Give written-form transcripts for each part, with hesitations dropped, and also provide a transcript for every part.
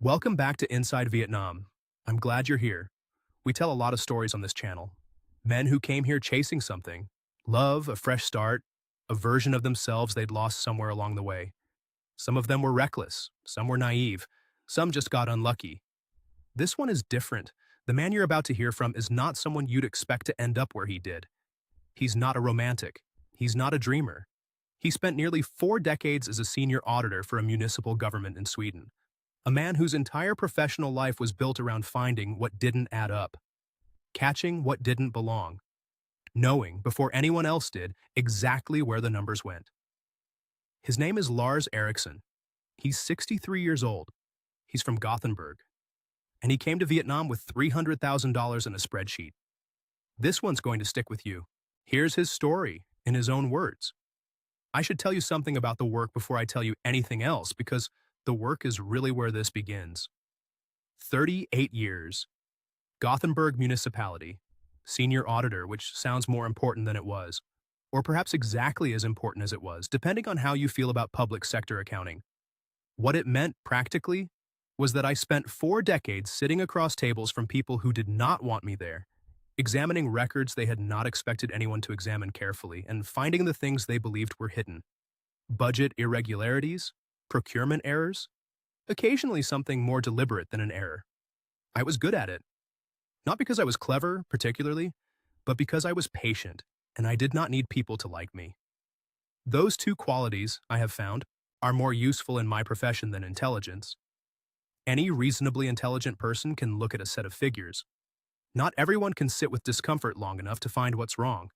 Welcome back to Inside Vietnam. I'm glad you're here. We tell a lot of stories on this channel. Men who came here chasing something. Love, a fresh start, a version of themselves they'd lost somewhere along the way. Some of them were reckless, some were naive, some just got unlucky. This one is different. The man you're about to hear from is not someone you'd expect to end up where he did. He's not a romantic. He's not a dreamer. He spent nearly 4 decades as a senior auditor for a municipal government in Sweden. A man whose entire professional life was built around finding what didn't add up, catching what didn't belong, knowing, before anyone else did, exactly where the numbers went. His name is Lars Eriksson. He's 63 years old. He's from Gothenburg. And he came to Vietnam with $300,000 in a spreadsheet. This one's going to stick with you. Here's his story, in his own words. I should tell you something about the work before I tell you anything else, because the work is really where this begins. 38 years. Gothenburg Municipality. Senior auditor, which sounds more important than it was. Or perhaps exactly as important as it was, depending on how you feel about public sector accounting. What it meant, practically, was that I spent 4 decades sitting across tables from people who did not want me there, examining records they had not expected anyone to examine carefully, and finding the things they believed were hidden. Budget irregularities, procurement errors, occasionally something more deliberate than an error. I was good at it. Not because I was clever, particularly, but because I was patient, and I did not need people to like me. Those two qualities, I have found, are more useful in my profession than intelligence. Any reasonably intelligent person can look at a set of figures. Not everyone can sit with discomfort long enough to find what's wrong.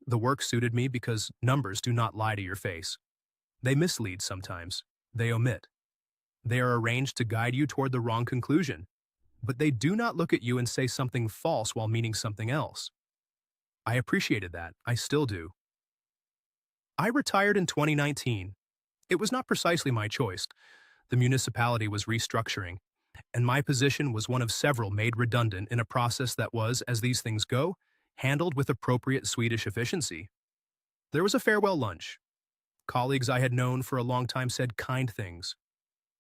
The work suited me because numbers do not lie to your face. They mislead sometimes. They omit. They are arranged to guide you toward the wrong conclusion, but they do not look at you and say something false while meaning something else. I appreciated that. I still do. I retired in 2019. It was not precisely my choice. The municipality was restructuring, and my position was one of several made redundant in a process that was, as these things go, handled with appropriate Swedish efficiency. There was a farewell lunch. Colleagues I had known for a long time said kind things.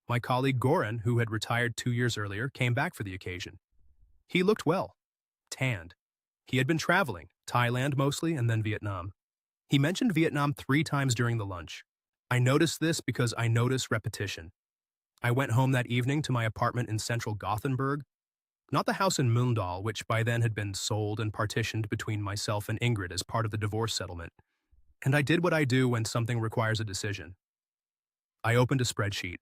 My colleague Goran, who had retired 2 years earlier, came back for the occasion. He looked well, tanned. He had been traveling, Thailand mostly, and then Vietnam. He mentioned Vietnam 3 times during the lunch. I noticed this because I notice repetition. I went home that evening to my apartment in central Gothenburg, not the house in Mölndal, which by then had been sold and partitioned between myself and Ingrid as part of the divorce settlement. And I did what I do when something requires a decision. I opened a spreadsheet.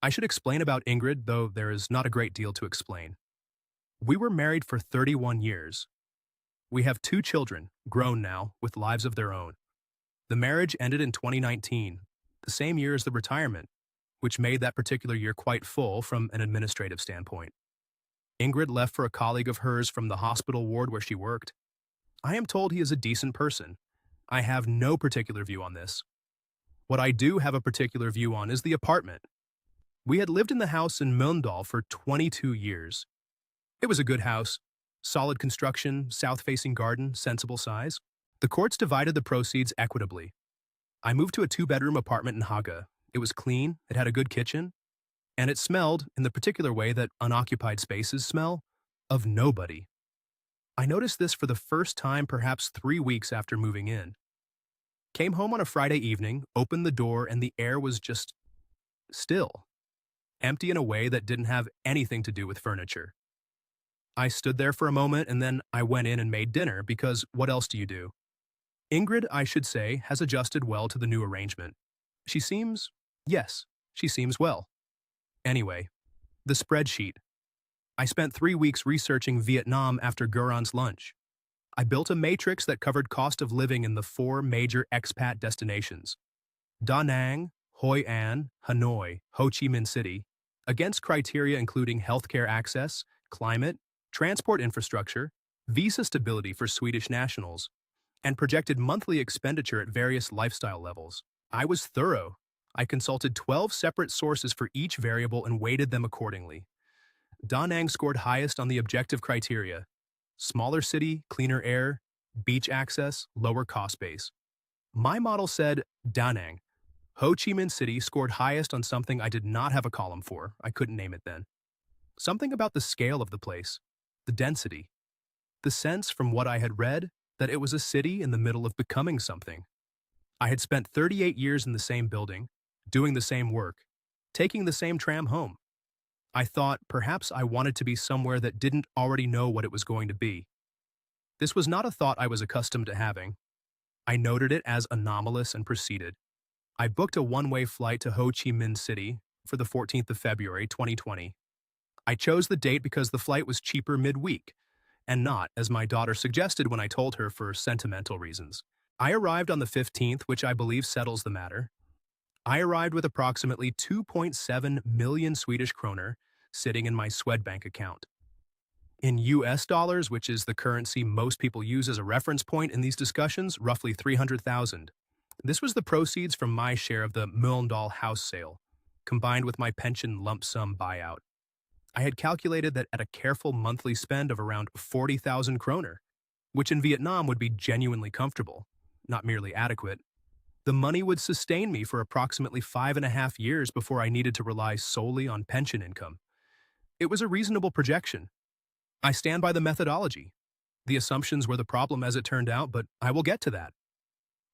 I should explain about Ingrid, though there is not a great deal to explain. We were married for 31 years. We have 2 children, grown now, with lives of their own. The marriage ended in 2019, the same year as the retirement, which made that particular year quite full from an administrative standpoint. Ingrid left for a colleague of hers from the hospital ward where she worked. I am told he is a decent person. I have no particular view on this. What I do have a particular view on is the apartment. We had lived in the house in Mölndal for 22 years. It was a good house, solid construction, south-facing garden, sensible size. The courts divided the proceeds equitably. I moved to a 2-bedroom apartment in Haga. It was clean, it had a good kitchen, and it smelled, in the particular way that unoccupied spaces smell, of nobody. I noticed this for the first time perhaps 3 weeks after moving in. Came home on a Friday evening, opened the door, and the air was just still. Empty in a way that didn't have anything to do with furniture. I stood there for a moment and then I went in and made dinner because what else do you do? Ingrid, I should say, has adjusted well to the new arrangement. She seems well. Anyway, the spreadsheet. I spent 3 weeks researching Vietnam after Goran's lunch. I built a matrix that covered cost of living in the 4 major expat destinations: Da Nang, Hoi An, Hanoi, Ho-Chi-Minh City, against criteria including healthcare access, climate, transport infrastructure, visa stability for Swedish nationals, and projected monthly expenditure at various lifestyle levels. I was thorough. I consulted 12 separate sources for each variable and weighted them accordingly. Da Nang scored highest on the objective criteria: smaller city, cleaner air, beach access, lower cost base. My model said Da Nang. Ho Chi Minh City scored highest on something I did not have a column for. I couldn't name it then. Something about the scale of the place, the density, the sense from what I had read that it was a city in the middle of becoming something. I had spent 38 years in the same building, doing the same work, taking the same tram home. I thought perhaps I wanted to be somewhere that didn't already know what it was going to be. This was not a thought I was accustomed to having. I noted it as anomalous and proceeded. I booked a one-way flight to Ho Chi Minh City for the 14th of February, 2020. I chose the date because the flight was cheaper midweek, and not, as my daughter suggested when I told her, for sentimental reasons. I arrived on the 15th, which I believe settles the matter. I arrived with approximately 2.7 million Swedish kroner sitting in my Swedbank account. In US dollars, which is the currency most people use as a reference point in these discussions, roughly 300,000. This was the proceeds from my share of the Mölndal house sale, combined with my pension lump sum buyout. I had calculated that at a careful monthly spend of around 40,000 kroner, which in Vietnam would be genuinely comfortable, not merely adequate, the money would sustain me for approximately 5.5 years before I needed to rely solely on pension income. It was a reasonable projection. I stand by the methodology. The assumptions were the problem as it turned out, but I will get to that.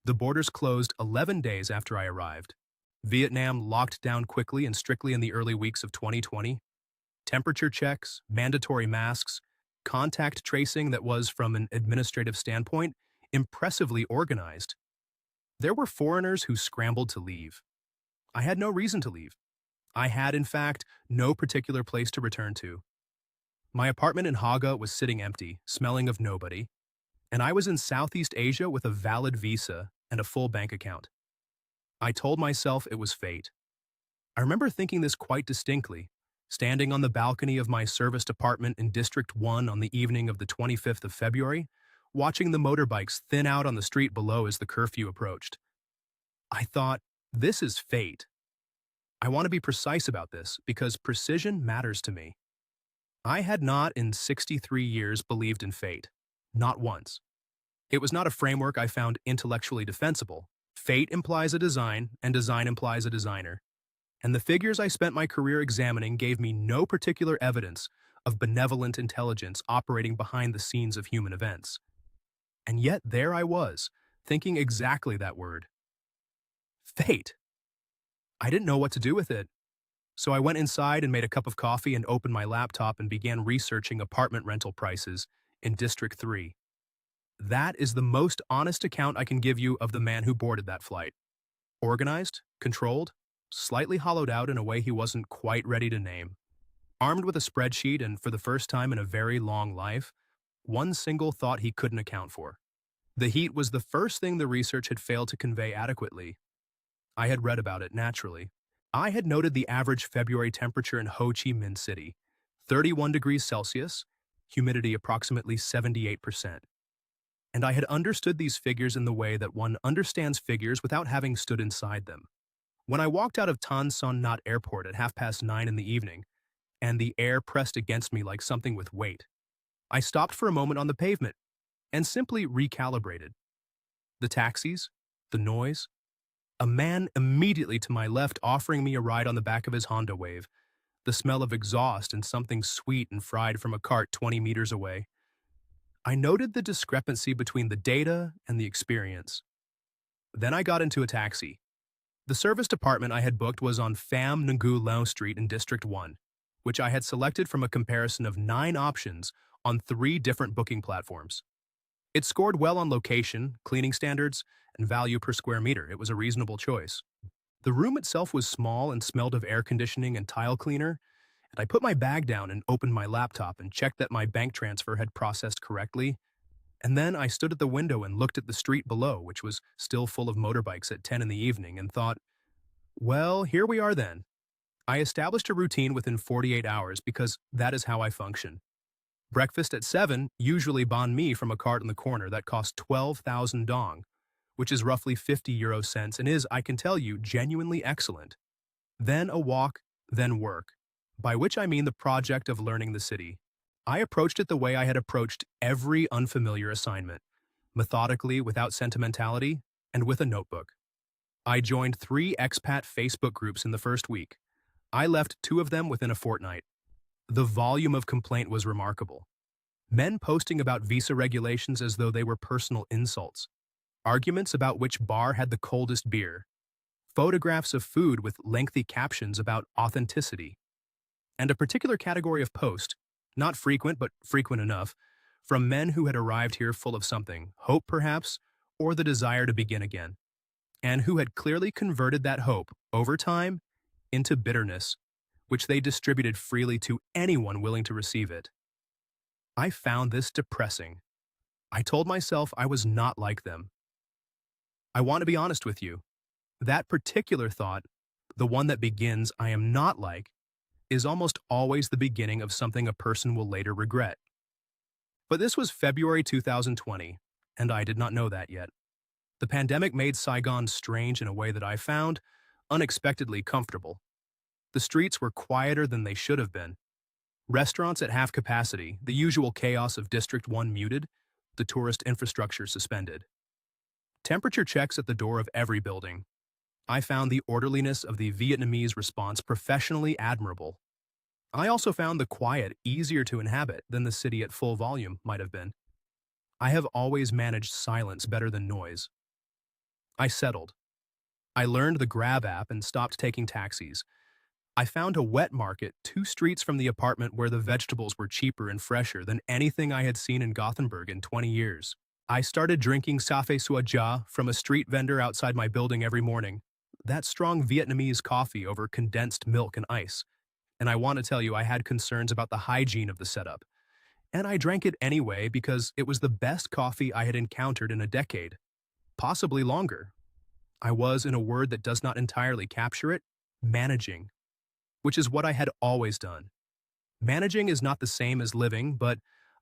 The borders closed 11 days after I arrived. Vietnam locked down quickly and strictly in the early weeks of 2020. Temperature checks, mandatory masks, contact tracing that was, from an administrative standpoint, impressively organized. There were foreigners who scrambled to leave. I had no reason to leave. I had, in fact, no particular place to return to. My apartment in Haga was sitting empty, smelling of nobody, and I was in Southeast Asia with a valid visa and a full bank account. I told myself it was fate. I remember thinking this quite distinctly, standing on the balcony of my serviced apartment in District 1 on the evening of the 25th of February, watching the motorbikes thin out on the street below as the curfew approached. I thought, this is fate. I want to be precise about this because precision matters to me. I had not in 63 years believed in fate. Not once. It was not a framework I found intellectually defensible. Fate implies a design, and design implies a designer. And the figures I spent my career examining gave me no particular evidence of benevolent intelligence operating behind the scenes of human events. And yet there I was, thinking exactly that word. Fate. I didn't know what to do with it. So I went inside and made a cup of coffee and opened my laptop and began researching apartment rental prices in District 3. That is the most honest account I can give you of the man who boarded that flight. Organized, controlled, slightly hollowed out in a way he wasn't quite ready to name. Armed with a spreadsheet and, for the first time in a very long life, one single thought he couldn't account for. The heat was the first thing the research had failed to convey adequately. I had read about it, naturally. I had noted the average February temperature in Ho Chi Minh City, 31 degrees Celsius, humidity approximately 78%. And I had understood these figures in the way that one understands figures without having stood inside them. When I walked out of Tan Son Nhat Airport at 9:30 in the evening, and the air pressed against me like something with weight, I stopped for a moment on the pavement and simply recalibrated. The taxis, the noise, a man immediately to my left offering me a ride on the back of his Honda Wave, the smell of exhaust and something sweet and fried from a cart 20 meters away. I noted the discrepancy between the data and the experience. Then I got into a taxi. The serviced apartment I had booked was on Pham Ngu Lao Street in District 1, which I had selected from a comparison of 9 options on 3 different booking platforms. It scored well on location, cleaning standards, and value per square meter. It was a reasonable choice. The room itself was small and smelled of air conditioning and tile cleaner, and I put my bag down and opened my laptop and checked that my bank transfer had processed correctly. And then I stood at the window and looked at the street below, which was still full of motorbikes at 10 in the evening, and thought, well, here we are then. I established a routine within 48 hours because that is how I function. Breakfast at 7 usually banh mi from a cart in the corner that cost 12,000 dong, which is roughly 50 euro cents and is, I can tell you, genuinely excellent. Then a walk, then work, by which I mean the project of learning the city. I approached it the way I had approached every unfamiliar assignment, methodically, without sentimentality, and with a notebook. I joined 3 expat Facebook groups in the first week. I left 2 of them within a fortnight. The volume of complaint was remarkable. Men posting about visa regulations as though they were personal insults. Arguments about which bar had the coldest beer. Photographs of food with lengthy captions about authenticity. And a particular category of post, not frequent but frequent enough, from men who had arrived here full of something, hope perhaps, or the desire to begin again, and who had clearly converted that hope, over time, into bitterness, which they distributed freely to anyone willing to receive it. I found this depressing. I told myself I was not like them. I want to be honest with you. That particular thought, the one that begins, I am not like, is almost always the beginning of something a person will later regret. But this was February 2020, and I did not know that yet. The pandemic made Saigon strange in a way that I found unexpectedly comfortable. The streets were quieter than they should have been. Restaurants at half capacity, the usual chaos of District 1 muted, the tourist infrastructure suspended. Temperature checks at the door of every building. I found the orderliness of the Vietnamese response professionally admirable. I also found the quiet easier to inhabit than the city at full volume might have been. I have always managed silence better than noise. I settled. I learned the Grab app and stopped taking taxis. I found a wet market 2 streets from the apartment where the vegetables were cheaper and fresher than anything I had seen in Gothenburg in 20 years. I started drinking Safe Sua Ja from a street vendor outside my building every morning. That strong Vietnamese coffee over condensed milk and ice. And I want to tell you I had concerns about the hygiene of the setup. And I drank it anyway because it was the best coffee I had encountered in a decade. Possibly longer. I was, in a word that does not entirely capture it, managing. Which is what I had always done. Managing is not the same as living, but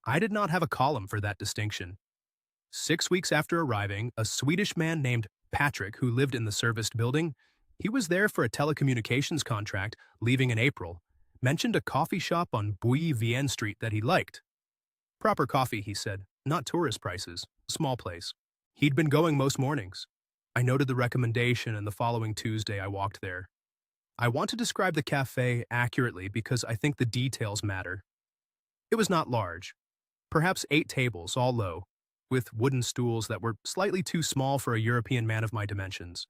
I did not have a column for that distinction. 6 weeks after arriving, a Swedish man named Patrick, who lived in the serviced building, he was there for a telecommunications contract, leaving in April, mentioned a coffee shop on Bui Vien Street that he liked. Proper coffee, he said, not tourist prices, small place. He'd been going most mornings. I noted the recommendation, and the following Tuesday I walked there. I want to describe the cafe accurately because I think the details matter. It was not large. Perhaps 8 tables, all low, with wooden stools that were slightly too small for a European man of my dimensions.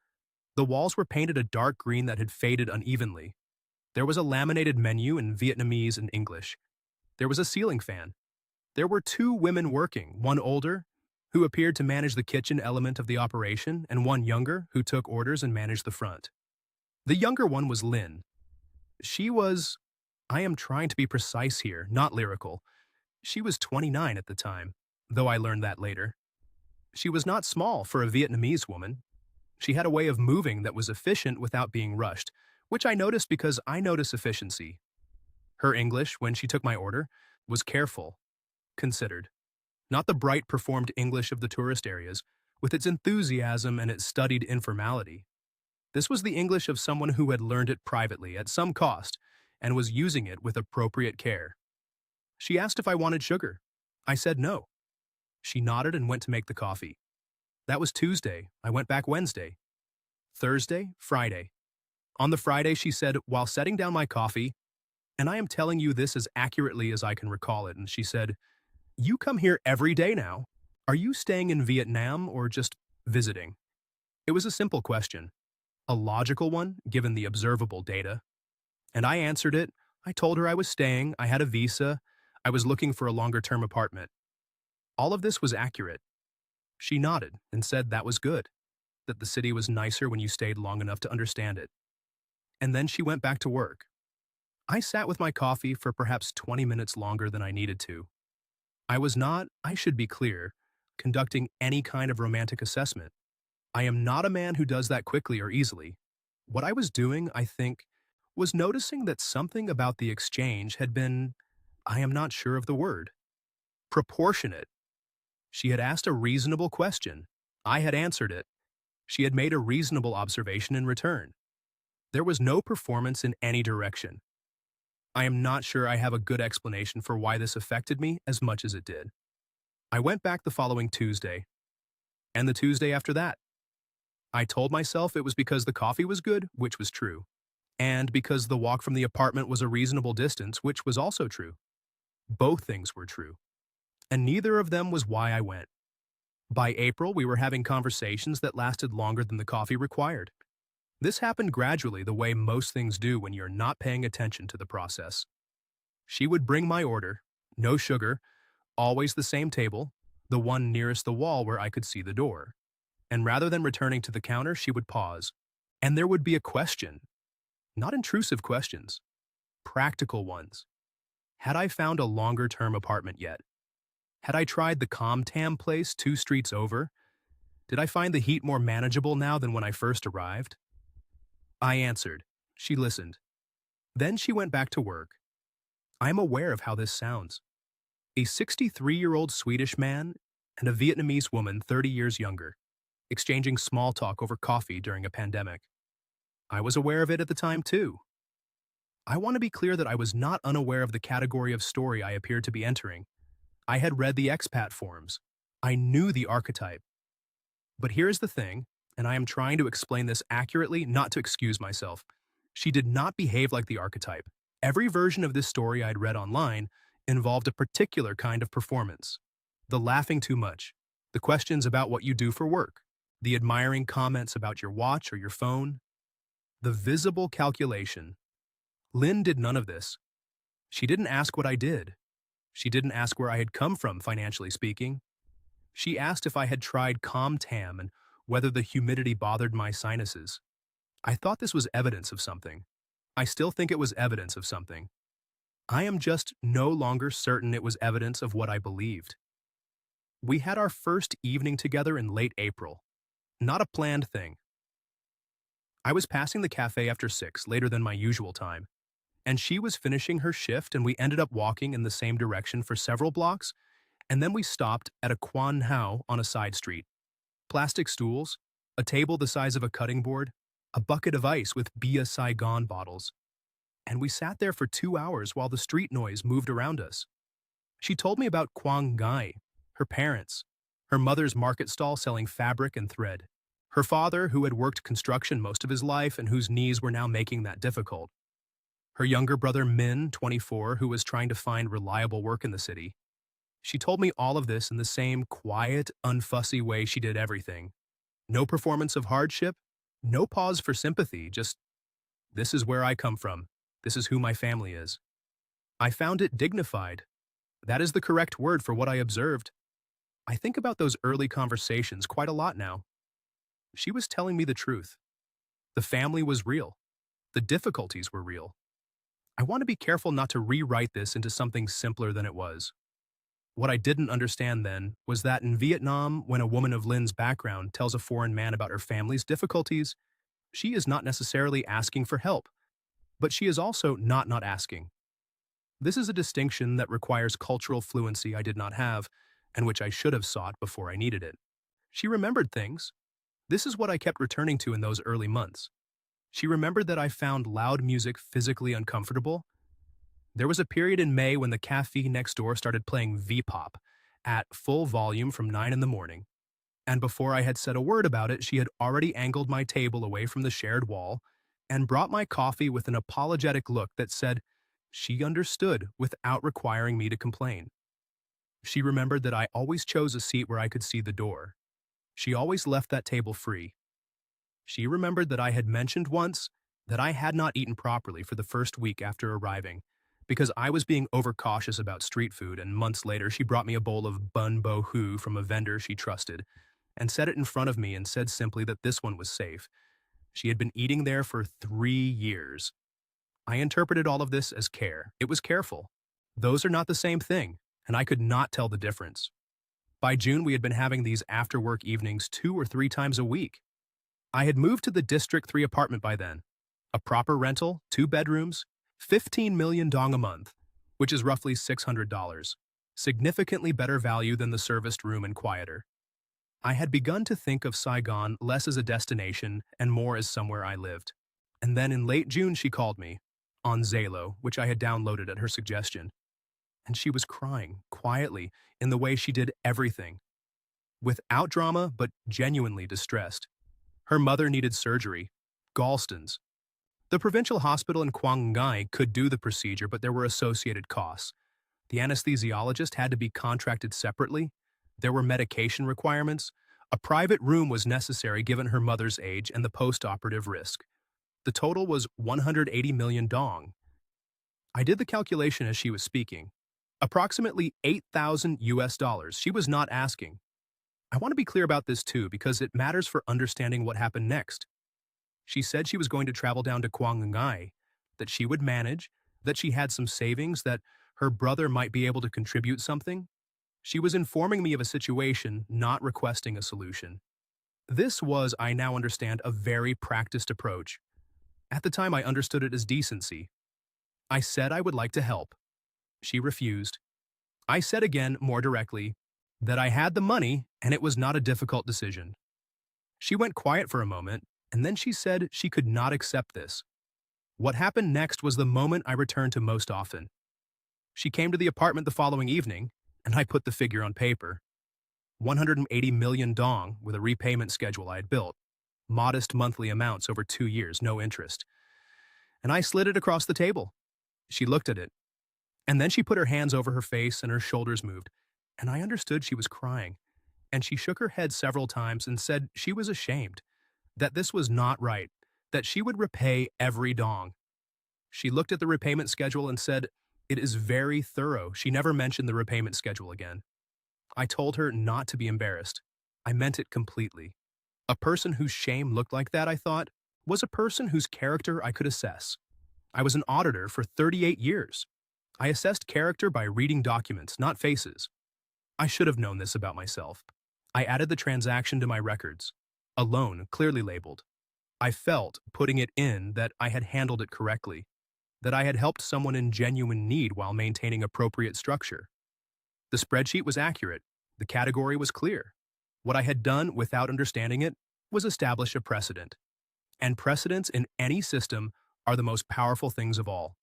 The walls were painted a dark green that had faded unevenly. There was a laminated menu in Vietnamese and English. There was a ceiling fan. There were 2 women working, one older, who appeared to manage the kitchen element of the operation, and one younger, who took orders and managed the front. The younger one was Lynn. She was, I am trying to be precise here, not lyrical. She was 29 at the time, though I learned that later. She was not small for a Vietnamese woman. She had a way of moving that was efficient without being rushed, which I noticed because I notice efficiency. Her English, when she took my order, was careful, considered. Not the bright performed English of the tourist areas, with its enthusiasm and its studied informality. This was the English of someone who had learned it privately at some cost and was using it with appropriate care. She asked if I wanted sugar. I said no. She nodded and went to make the coffee. That was Tuesday. I went back Wednesday. Thursday, Friday. On the Friday, she said, while setting down my coffee, and I am telling you this as accurately as I can recall it, and she said, "You come here every day now. Are you staying in Vietnam or just visiting?" It was a simple question. A logical one, given the observable data. And I answered it. I told her I was staying, I had a visa, I was looking for a longer-term apartment. All of this was accurate. She nodded and said that was good, that the city was nicer when you stayed long enough to understand it. And then she went back to work. I sat with my coffee for perhaps 20 minutes longer than I needed to. I was not, I should be clear, conducting any kind of romantic assessment. I am not a man who does that quickly or easily. What I was doing, I think, was noticing that something about the exchange had been, I am not sure of the word, proportionate. She had asked a reasonable question. I had answered it. She had made a reasonable observation in return. There was no performance in any direction. I am not sure I have a good explanation for why this affected me as much as it did. I went back the following Tuesday, and the Tuesday after that. I told myself it was because the coffee was good, which was true, and because the walk from the apartment was a reasonable distance, which was also true. Both things were true, and neither of them was why I went. By April, we were having conversations that lasted longer than the coffee required. This happened gradually, the way most things do when you're not paying attention to the process. She would bring my order, no sugar, always the same table, the one nearest the wall where I could see the door. And rather than returning to the counter, she would pause. And there would be a question. Not intrusive questions. Practical ones. Had I found a longer-term apartment yet? Had I tried the Calm Tam place 2 streets over? Did I find the heat more manageable now than when I first arrived? I answered. She listened. Then she went back to work. I am aware of how this sounds. A 63-year-old Swedish man and a Vietnamese woman 30 years younger, exchanging small talk over coffee during a pandemic. I was aware of it at the time, too. I want to be clear that I was not unaware of the category of story I appeared to be entering. I had read the expat forums. I knew the archetype. But here's the thing, and I am trying to explain this accurately, not to excuse myself. She did not behave like the archetype. Every version of this story I'd read online involved a particular kind of performance. The laughing too much, the questions about what you do for work, the admiring comments about your watch or your phone, the visible calculation. Lynn did none of this. She didn't ask what I did. She didn't ask where I had come from, financially speaking. She asked if I had tried Calm Tam and whether the humidity bothered my sinuses. I thought this was evidence of something. I still think it was evidence of something. I am just no longer certain it was evidence of what I believed. We had our first evening together in late April. Not a planned thing. I was passing the cafe after 6, later than my usual time, and she was finishing her shift, and we ended up walking in the same direction for several blocks, and then we stopped at a Quan Hao on a side street. Plastic stools, a table the size of a cutting board, a bucket of ice with Bia Saigon bottles. And we sat there for 2 hours while the street noise moved around us. She told me about Quang Ngai, her parents, her mother's market stall selling fabric and thread, her father who had worked construction most of his life and whose knees were now making that difficult, her younger brother Min, 24, who was trying to find reliable work in the city. She told me all of this in the same quiet, unfussy way she did everything. No performance of hardship, no pause for sympathy, just, this is where I come from. This is who my family is. I found it dignified. That is the correct word for what I observed. I think about those early conversations quite a lot now. She was telling me the truth. The family was real. The difficulties were real. I want to be careful not to rewrite this into something simpler than it was. What I didn't understand then was that in Vietnam, when a woman of Lynn's background tells a foreign man about her family's difficulties, she is not necessarily asking for help, but she is also not asking. This is a distinction that requires cultural fluency I did not have, and which I should have sought before I needed it. She remembered things. This is what I kept returning to in those early months. She remembered that I found loud music physically uncomfortable. There was a period in May when the cafe next door started playing V-pop at full volume from 9 in the morning. And before I had said a word about it, she had already angled my table away from the shared wall and brought my coffee with an apologetic look that said she understood without requiring me to complain. She remembered that I always chose a seat where I could see the door. She always left that table free. She remembered that I had mentioned once that I had not eaten properly for the first week after arriving because I was being overcautious about street food, and months later she brought me a bowl of bun bo hu from a vendor she trusted and set it in front of me and said simply that this one was safe. She had been eating there for 3 years. I interpreted all of this as care. It was careful. Those are not the same thing, and I could not tell the difference. By June, we had been having these after-work evenings 2 or 3 times a week. I had moved to the District 3 apartment by then. A proper rental, 2 bedrooms, 15 million dong a month, which is roughly $600. Significantly better value than the serviced room and quieter. I had begun to think of Saigon less as a destination and more as somewhere I lived. And then in late June she called me, on Zalo, which I had downloaded at her suggestion. And she was crying, quietly, in the way she did everything. Without drama, but genuinely distressed. Her mother needed surgery, gallstones. The provincial hospital in Quang Ngai could do the procedure, but there were associated costs. The anesthesiologist had to be contracted separately. There were medication requirements. A private room was necessary given her mother's age and the post-operative risk. The total was 180 million dong. I did the calculation as she was speaking. Approximately 8,000 US dollars. She was not asking. I want to be clear about this too because it matters for understanding what happened next. She said she was going to travel down to Quang Ngai, that she would manage, that she had some savings, that her brother might be able to contribute something. She was informing me of a situation, not requesting a solution. This was, I now understand, a very practiced approach. At the time, I understood it as decency. I said I would like to help. She refused. I said again, more directly, that I had the money and it was not a difficult decision. She went quiet for a moment, and then she said she could not accept this. What happened next was the moment I returned to most often. She came to the apartment the following evening, and I put the figure on paper. 180 million dong with a repayment schedule I had built. Modest monthly amounts over 2 years, no interest. And I slid it across the table. She looked at it. And then she put her hands over her face and her shoulders moved, and I understood she was crying. And she shook her head several times and said she was ashamed, that this was not right, that she would repay every dong. She looked at the repayment schedule and said, "It is very thorough." She never mentioned the repayment schedule again. I told her not to be embarrassed. I meant it completely. A person whose shame looked like that, I thought, was a person whose character I could assess. I was an auditor for 38 years. I assessed character by reading documents, not faces. I should have known this about myself. I added the transaction to my records. A loan, clearly labeled. I felt, putting it in, that I had handled it correctly, that I had helped someone in genuine need while maintaining appropriate structure. The spreadsheet was accurate. The category was clear. What I had done without understanding it was establish a precedent. And precedents in any system are the most powerful things of all.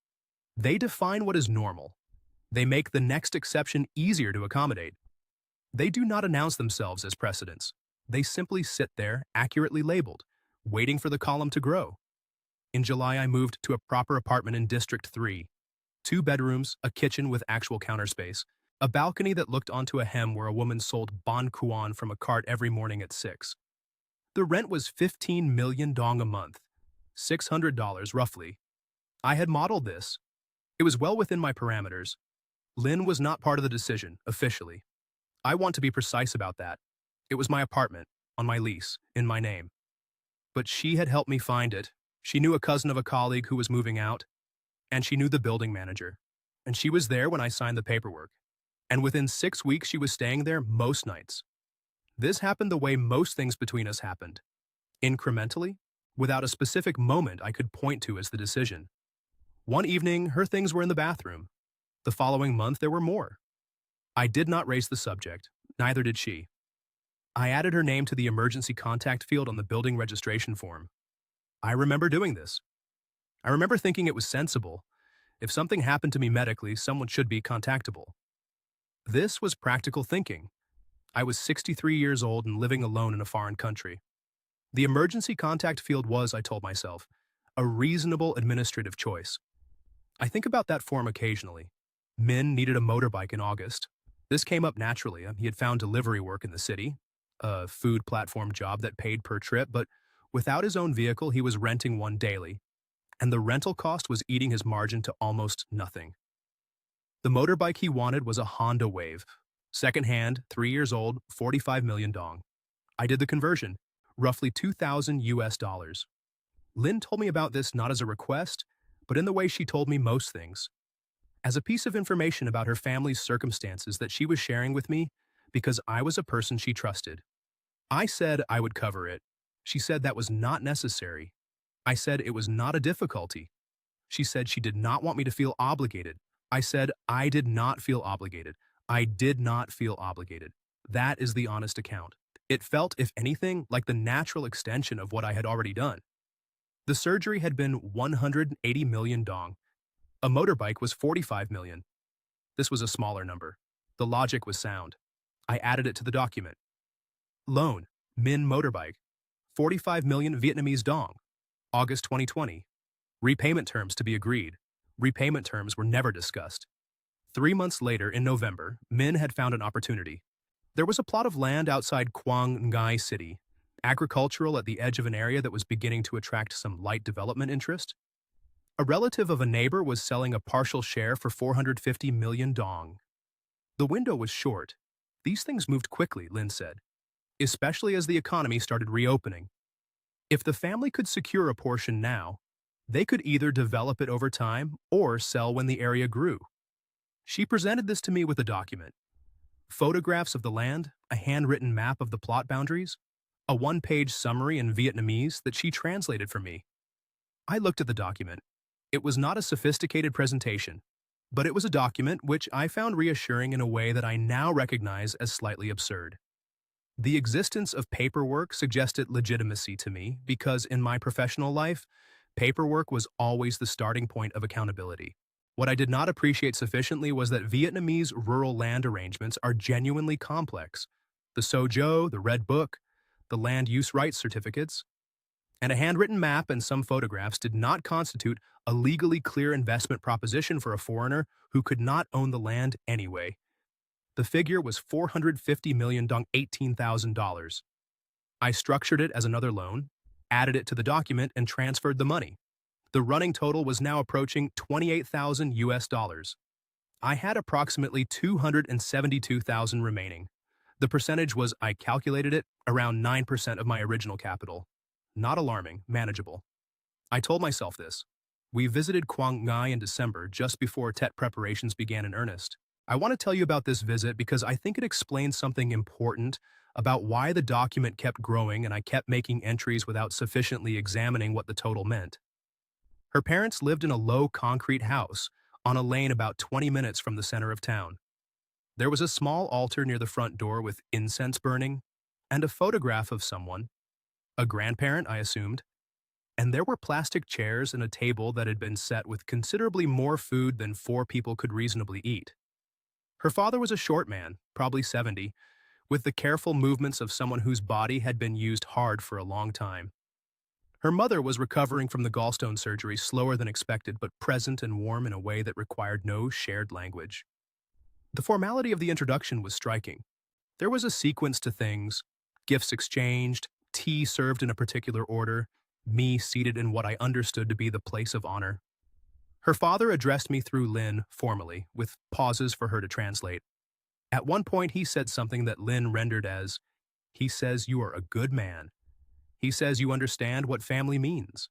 They define what is normal. They make the next exception easier to accommodate. They do not announce themselves as precedents. They simply sit there, accurately labeled, waiting for the column to grow. In July, I moved to a proper apartment in District 3. 2 bedrooms, a kitchen with actual counter space, a balcony that looked onto a hem where a woman sold bon kuan from a cart every morning at 6. The rent was 15 million dong a month, $600 roughly. I had modeled this. It was well within my parameters. Lin was not part of the decision, officially. I want to be precise about that. It was my apartment, on my lease, in my name. But she had helped me find it. She knew a cousin of a colleague who was moving out, and she knew the building manager. And she was there when I signed the paperwork. And within 6 weeks, she was staying there most nights. This happened the way most things between us happened. Incrementally, without a specific moment I could point to as the decision. One evening, her things were in the bathroom. The following month, there were more. I did not raise the subject, neither did she. I added her name to the emergency contact field on the building registration form. I remember doing this. I remember thinking it was sensible. If something happened to me medically, someone should be contactable. This was practical thinking. I was 63 years old and living alone in a foreign country. The emergency contact field was, I told myself, a reasonable administrative choice. I think about that form occasionally. Min needed a motorbike in August. This came up naturally. He had found delivery work in the city, a food platform job that paid per trip, but without his own vehicle, he was renting one daily, and the rental cost was eating his margin to almost nothing. The motorbike he wanted was a Honda Wave, second-hand, 3 years old, 45 million dong. I did the conversion, roughly 2,000 US dollars. Lin told me about this not as a request, but in the way she told me most things. As a piece of information about her family's circumstances that she was sharing with me because I was a person she trusted. I said I would cover it. She said that was not necessary. I said it was not a difficulty. She said she did not want me to feel obligated. I said I did not feel obligated. I did not feel obligated. That is the honest account. It felt, if anything, like the natural extension of what I had already done. The surgery had been 180 million dong. A motorbike was 45 million. This was a smaller number. The logic was sound. I added it to the document. Loan, Min motorbike. 45 million Vietnamese dong. August 2020. Repayment terms to be agreed. Repayment terms were never discussed. 3 months later, in November, Min had found an opportunity. There was a plot of land outside Quang Ngai City, agricultural at the edge of an area that was beginning to attract some light development interest. A relative of a neighbor was selling a partial share for 450 million dong. The window was short. These things moved quickly, Lin said, especially as the economy started reopening. If the family could secure a portion now, they could either develop it over time or sell when the area grew. She presented this to me with a document. Photographs of the land, a handwritten map of the plot boundaries, a one-page summary in Vietnamese that she translated for me. I looked at the document. It was not a sophisticated presentation, but it was a document which I found reassuring in a way that I now recognize as slightly absurd. The existence of paperwork suggested legitimacy to me because in my professional life, paperwork was always the starting point of accountability. What I did not appreciate sufficiently was that Vietnamese rural land arrangements are genuinely complex. The Sojo, the Red Book, the land use rights certificates, and a handwritten map and some photographs did not constitute a legally clear investment proposition for a foreigner who could not own the land anyway. The figure was 450 million dong, $18,000. I structured it as another loan, added it to the document, and transferred the money. The running total was now approaching 28,000 US dollars. I had approximately 272,000 remaining. The percentage was, I calculated it, around 9% of my original capital. Not alarming, manageable. I told myself this. We visited Quang Ngai in December, just before Tet preparations began in earnest. I want to tell you about this visit because I think it explains something important about why the document kept growing and I kept making entries without sufficiently examining what the total meant. Her parents lived in a low concrete house on a lane about 20 minutes from the center of town. There was a small altar near the front door with incense burning and a photograph of someone, a grandparent, I assumed, and there were plastic chairs and a table that had been set with considerably more food than 4 people could reasonably eat. Her father was a short man, probably 70, with the careful movements of someone whose body had been used hard for a long time. Her mother was recovering from the gallstone surgery slower than expected, but present and warm in a way that required no shared language. The formality of the introduction was striking. There was a sequence to things, gifts exchanged, tea served in a particular order, me seated in what I understood to be the place of honor. Her father addressed me through Lin formally, with pauses for her to translate. At one point he said something that Lin rendered as, "He says you are a good man. He says you understand what family means."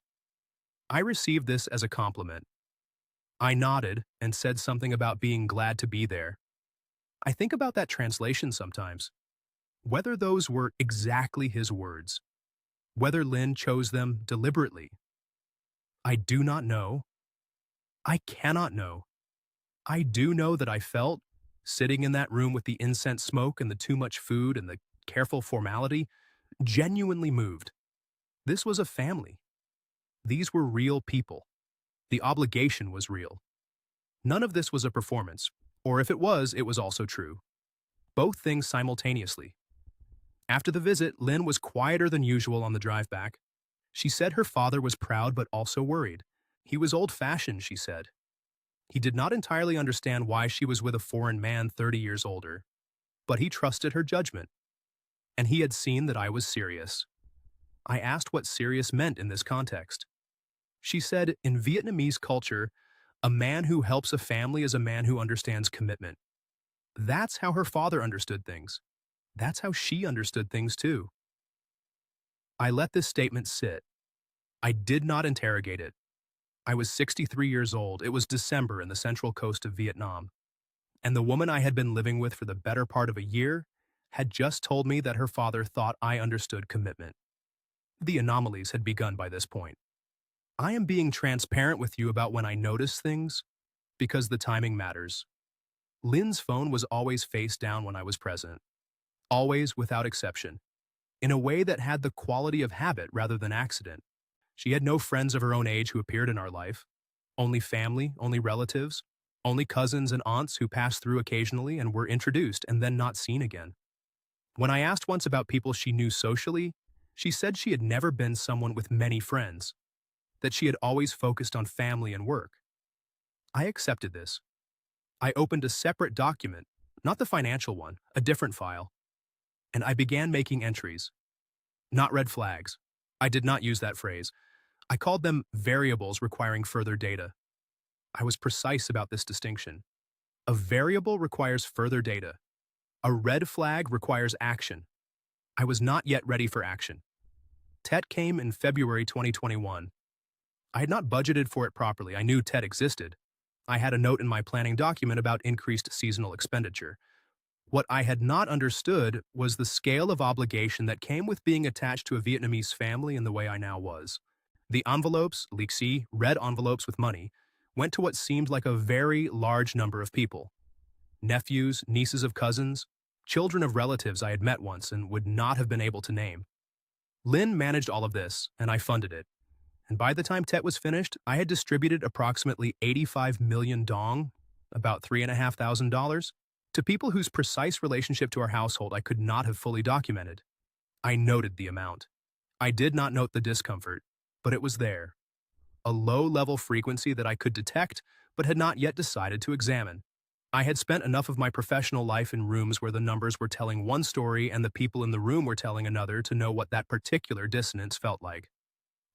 I received this as a compliment. I nodded and said something about being glad to be there. I think about that translation sometimes. Whether those were exactly his words, whether Lin chose them deliberately, I do not know. I cannot know. I do know that I felt, sitting in that room with the incense smoke and the too much food and the careful formality, genuinely moved. This was a family. These were real people. The obligation was real. None of this was a performance, or if it was also true. Both things simultaneously. After the visit, Lin was quieter than usual on the drive back. She said her father was proud but also worried. He was old-fashioned, she said. He did not entirely understand why she was with a foreign man 30 years older, but he trusted her judgment. And he had seen that I was serious. I asked what serious meant in this context. She said, in Vietnamese culture, a man who helps a family is a man who understands commitment. That's how her father understood things. That's how she understood things too. I let this statement sit. I did not interrogate it. I was 63 years old. It was December in the central coast of Vietnam. And the woman I had been living with for the better part of a year had just told me that her father thought I understood commitment. The anomalies had begun by this point. I am being transparent with you about when I notice things, because the timing matters. Lin's phone was always face down when I was present. Always, without exception. In a way that had the quality of habit rather than accident. She had no friends of her own age who appeared in our life. Only family, only relatives, only cousins and aunts who passed through occasionally and were introduced and then not seen again. When I asked once about people she knew socially, She said she had never been someone with many friends, that she had always focused on family and work. I accepted this. I opened a separate document, not the financial one, a different file, and I began making entries. Not red flags. I did not use that phrase. I called them variables requiring further data. I was precise about this distinction. A variable requires further data. A red flag requires action. I was not yet ready for action. TET came in February 2021. I had not budgeted for it properly. I knew TET existed. I had a note in my planning document about increased seasonal expenditure. What I had not understood was the scale of obligation that came with being attached to a Vietnamese family in the way I now was. The envelopes, lixi, red envelopes with money, went to what seemed like a very large number of people. Nephews, nieces of cousins, children of relatives I had met once and would not have been able to name. Lynn managed all of this, and I funded it. And by the time TET was finished, I had distributed approximately 85 million dong, about $3,500, to people whose precise relationship to our household I could not have fully documented. I noted the amount. I did not note the discomfort, but it was there. A low-level frequency that I could detect, but had not yet decided to examine. I had spent enough of my professional life in rooms where the numbers were telling one story and the people in the room were telling another to know what that particular dissonance felt like.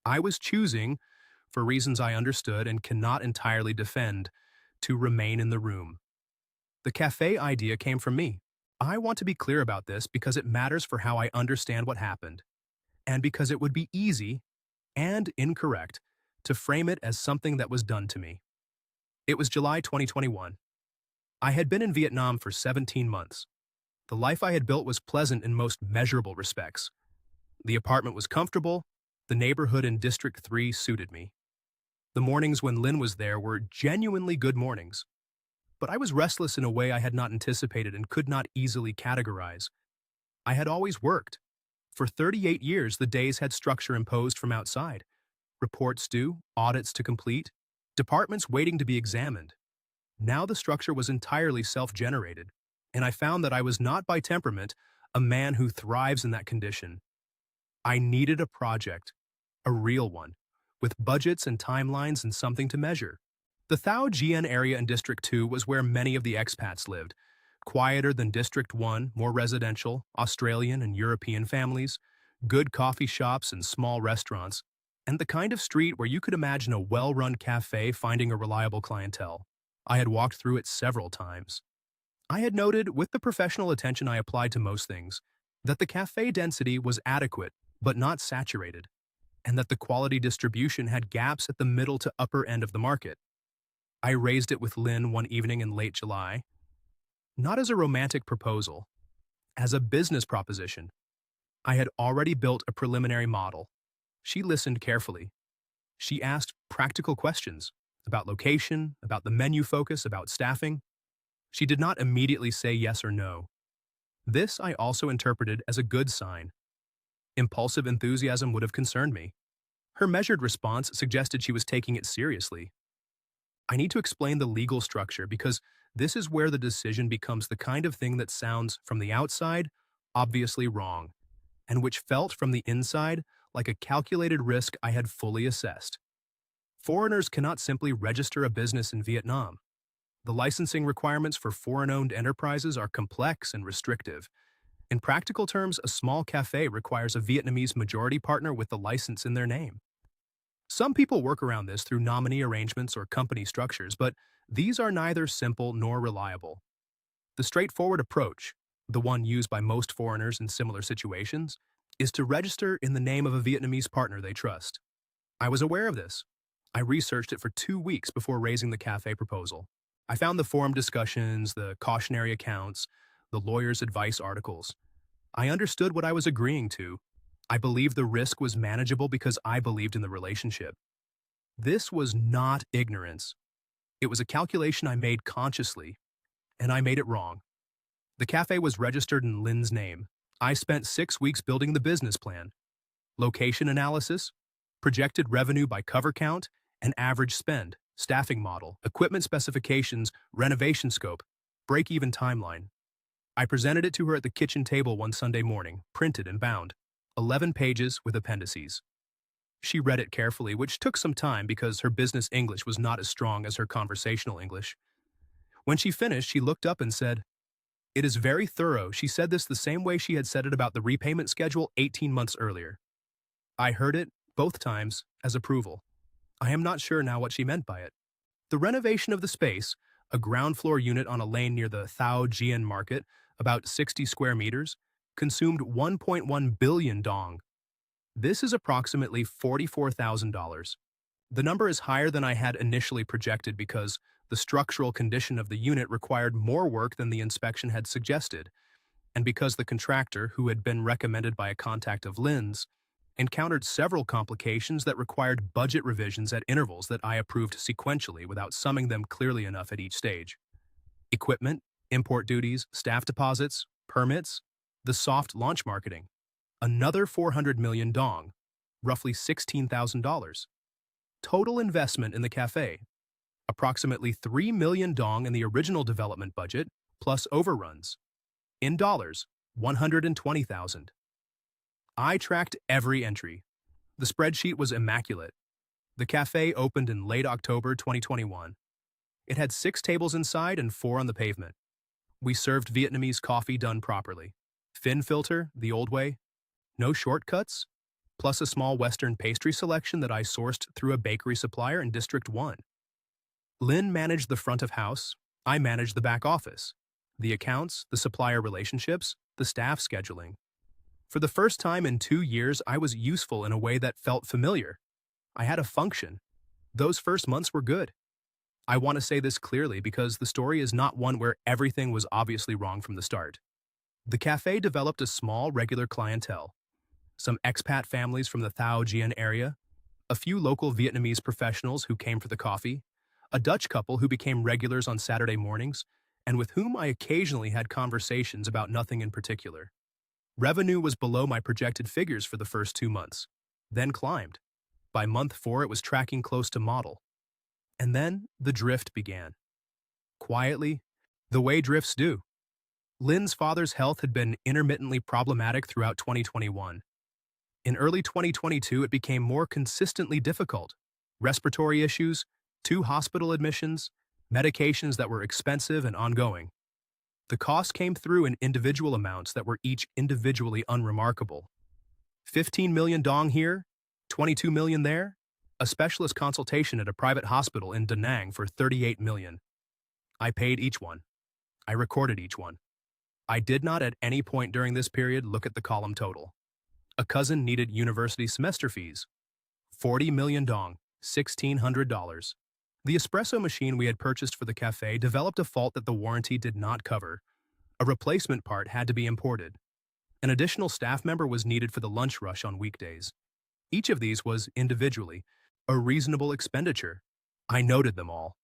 I was choosing, for reasons I understood and cannot entirely defend, to remain in the room. The cafe idea came from me. I want to be clear about this because it matters for how I understand what happened, and because it would be easy and incorrect to frame it as something that was done to me. It was July 2021. I had been in Vietnam for 17 months. The life I had built was pleasant in most measurable respects. The apartment was comfortable. The neighborhood in District 3 suited me. The mornings when Lynn was there were genuinely good mornings. But I was restless in a way I had not anticipated and could not easily categorize. I had always worked. For 38 years, the days had structure imposed from outside. Reports due, audits to complete, departments waiting to be examined. Now the structure was entirely self-generated, and I found that I was not by temperament a man who thrives in that condition. I needed a project, a real one, with budgets and timelines and something to measure. The Thao Gian area in District 2 was where many of the expats lived, quieter than District 1, more residential, Australian and European families, good coffee shops and small restaurants, and the kind of street where you could imagine a well-run cafe finding a reliable clientele. I had walked through it several times. I had noted, with the professional attention I applied to most things, that the cafe density was adequate but not saturated, and that the quality distribution had gaps at the middle to upper end of the market. I raised it with Lynn one evening in late July, not as a romantic proposal, as a business proposition. I had already built a preliminary model. She listened carefully. She asked practical questions about location, about the menu focus, about staffing. She did not immediately say yes or no. This I also interpreted as a good sign. Impulsive enthusiasm would have concerned me. Her measured response suggested she was taking it seriously. I need to explain the legal structure because this is where the decision becomes the kind of thing that sounds, from the outside, obviously wrong, and which felt from the inside like a calculated risk I had fully assessed. Foreigners cannot simply register a business in Vietnam. The licensing requirements for foreign-owned enterprises are complex and restrictive. In practical terms, a small cafe requires a Vietnamese majority partner with the license in their name. Some people work around this through nominee arrangements or company structures, but these are neither simple nor reliable. The straightforward approach, the one used by most foreigners in similar situations, is to register in the name of a Vietnamese partner they trust. I was aware of this. I researched it for 2 weeks before raising the cafe proposal. I found the forum discussions, the cautionary accounts, the lawyer's advice articles. I understood what I was agreeing to. I believed the risk was manageable because I believed in the relationship. This was not ignorance. It was a calculation I made consciously, and I made it wrong. The cafe was registered in Lynn's name. I spent 6 weeks building the business plan, location analysis, projected revenue by cover count, and average spend, staffing model, equipment specifications, renovation scope, break-even timeline. I presented it to her at the kitchen table one Sunday morning, printed and bound. 11 pages with appendices. She read it carefully, which took some time because her business English was not as strong as her conversational English. When she finished, she looked up and said, "It is very thorough." She said this the same way she had said it about the repayment schedule 18 months earlier. I heard it, both times, as approval. I am not sure now what she meant by it. The renovation of the space, a ground floor unit on a lane near the Ho-Chi-Minh market, about 60 square meters, consumed 1.1 billion dong. This is approximately $44,000. The number is higher than I had initially projected because the structural condition of the unit required more work than the inspection had suggested, and because the contractor, who had been recommended by a contact of Lynn's, encountered several complications that required budget revisions at intervals that I approved sequentially without summing them clearly enough at each stage. Equipment, import duties, staff deposits, permits, the soft launch marketing. Another 400 million dong, roughly $16,000. Total investment in the cafe, approximately 3 million dong in the original development budget, plus overruns. In dollars, 120,000. I tracked every entry. The spreadsheet was immaculate. The cafe opened in late October 2021. It had 6 tables inside and 4 on the pavement. We served Vietnamese coffee done properly. Fin filter, the old way. No shortcuts, plus a small Western pastry selection that I sourced through a bakery supplier in District 1. Lynn managed the front of house, I managed the back office, the accounts, the supplier relationships, the staff scheduling. For the first time in 2 years, I was useful in a way that felt familiar. I had a function. Those first months were good. I want to say this clearly because the story is not one where everything was obviously wrong from the start. The cafe developed a small, regular clientele. Some expat families from the Thao Gian area, a few local Vietnamese professionals who came for the coffee, a Dutch couple who became regulars on Saturday mornings, and with whom I occasionally had conversations about nothing in particular. Revenue was below my projected figures for the first 2 months, then climbed. By month 4, it was tracking close to model. And then the drift began. Quietly, the way drifts do. Lynn's father's health had been intermittently problematic throughout 2021. In early 2022, it became more consistently difficult. Respiratory issues, 2 hospital admissions, medications that were expensive and ongoing. The cost came through in individual amounts that were each individually unremarkable. 15 million dong here, 22 million there, a specialist consultation at a private hospital in Da Nang for 38 million. I paid each one. I recorded each one. I did not at any point during this period look at the column total. A cousin needed university semester fees. 40 million dong, $1,600. The espresso machine we had purchased for the cafe developed a fault that the warranty did not cover. A replacement part had to be imported. An additional staff member was needed for the lunch rush on weekdays. Each of these was, individually, a reasonable expenditure. I noted them all.